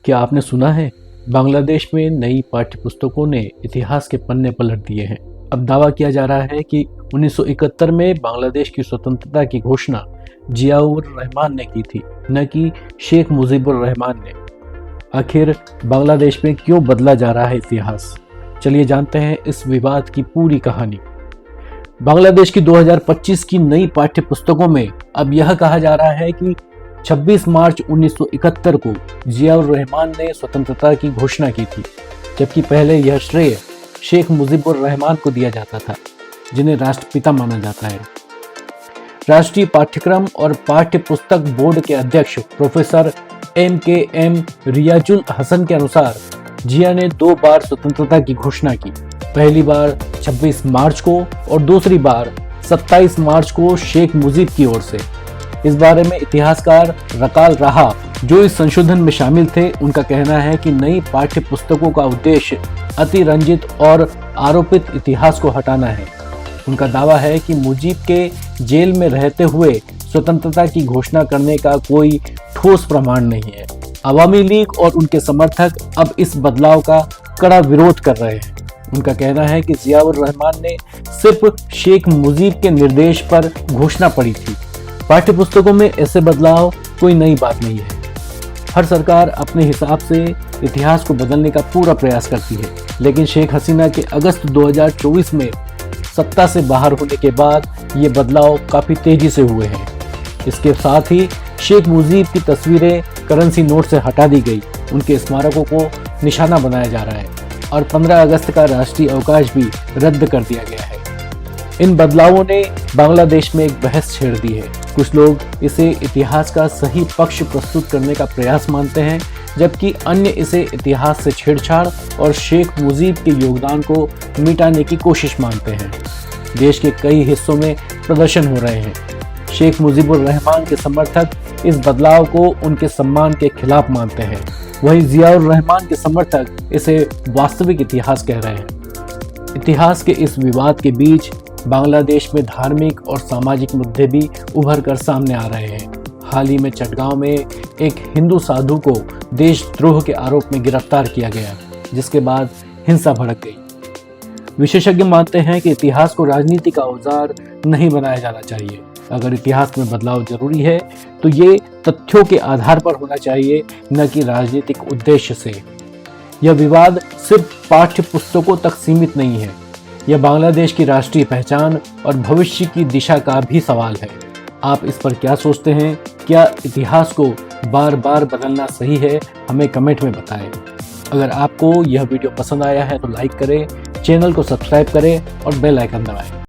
क्या आपने सुना है, बांग्लादेश में नई पाठ्य पुस्तकों ने इतिहास के पन्ने पलट दिए हैं। अब दावा किया जा रहा है कि 1971 में बांग्लादेश की स्वतंत्रता की घोषणा जियाउर रहमान ने की थी, न कि शेख मुजीबुर रहमान ने। आखिर बांग्लादेश में क्यों बदला जा रहा है इतिहास? चलिए जानते हैं इस विवाद की पूरी कहानी। बांग्लादेश की 2025 की नई पाठ्य पुस्तकों में अब यह कहा जा रहा है कि 26 मार्च 1971 को जियाउर रहमान ने स्वतंत्रता की घोषणा की थी, जबकि पहले यह श्रेय शेख मुजीबुर रहमान को दिया जाता था, जिन्हें राष्ट्रपिता माना जाता है। राष्ट्रीय पाठ्यक्रम और पाठ्य पुस्तक बोर्ड के अध्यक्ष प्रोफेसर MKM रियाजुल हसन के अनुसार जिया ने 2 बार स्वतंत्रता की घोषणा की। पहली बार 26 मार्च को और दूसरी बार 27 मार्च को शेख मुजीब की ओर से। इस बारे में इतिहासकार रकाल राहा, जो इस संशोधन में शामिल थे, उनका कहना है कि नई पाठ्य पुस्तकों का उद्देश्य अतिरंजित और आरोपित इतिहास को हटाना है। उनका दावा है कि मुजीब के जेल में रहते हुए स्वतंत्रता की घोषणा करने का कोई ठोस प्रमाण नहीं है। अवामी लीग और उनके समर्थक अब इस बदलाव का कड़ा विरोध कर रहे हैं। उनका कहना है कि जियाउर रहमान ने सिर्फ शेख मुजीब के निर्देश पर घोषणा पढ़ी थी। पाठ्य पुस्तकों में ऐसे बदलाव कोई नई बात नहीं है। हर सरकार अपने हिसाब से इतिहास को बदलने का पूरा प्रयास करती है, लेकिन शेख हसीना के अगस्त 2024 में सत्ता से बाहर होने के बाद ये बदलाव काफी तेजी से हुए हैं। इसके साथ ही शेख मुजीब की तस्वीरें करेंसी नोट से हटा दी गई, उनके स्मारकों को निशाना बनाया जा रहा है और 15 अगस्त का राष्ट्रीय अवकाश भी रद्द कर दिया गया है। इन बदलावों ने बांग्लादेश में एक बहस छेड़ दी है। कुछ लोग इसे इतिहास का सही पक्ष प्रस्तुत करने का प्रयास मानते हैं, जबकि अन्य इसे इतिहास से छेड़छाड़ और शेख मुजीब के योगदान को मिटाने की कोशिश मानते हैं। देश के कई हिस्सों में प्रदर्शन हो रहे हैं। शेख मुजीबुर रहमान के समर्थक इस बदलाव को उनके सम्मान के खिलाफ मानते हैं, वहीं जियाउर रहमान के समर्थक इसे वास्तविक इतिहास कह रहे हैं। इतिहास के इस विवाद के बीच बांग्लादेश में धार्मिक और सामाजिक मुद्दे भी उभर कर सामने आ रहे हैं। हाल ही में चटगांव में एक हिंदू साधु को देशद्रोह के आरोप में गिरफ्तार किया गया, जिसके बाद हिंसा भड़क गई। विशेषज्ञ मानते हैं कि इतिहास को राजनीति का औजार नहीं बनाया जाना चाहिए। अगर इतिहास में बदलाव जरूरी है तो ये तथ्यों के आधार पर होना चाहिए, न कि राजनीतिक उद्देश्य से। यह विवाद सिर्फ पाठ्य पुस्तकों तक सीमित नहीं है, यह बांग्लादेश की राष्ट्रीय पहचान और भविष्य की दिशा का भी सवाल है। आप इस पर क्या सोचते हैं? क्या इतिहास को बार बार बदलना सही है? हमें कमेंट में बताएं। अगर आपको यह वीडियो पसंद आया है तो लाइक करें, चैनल को सब्सक्राइब करें और बेल आइकन दबाएं।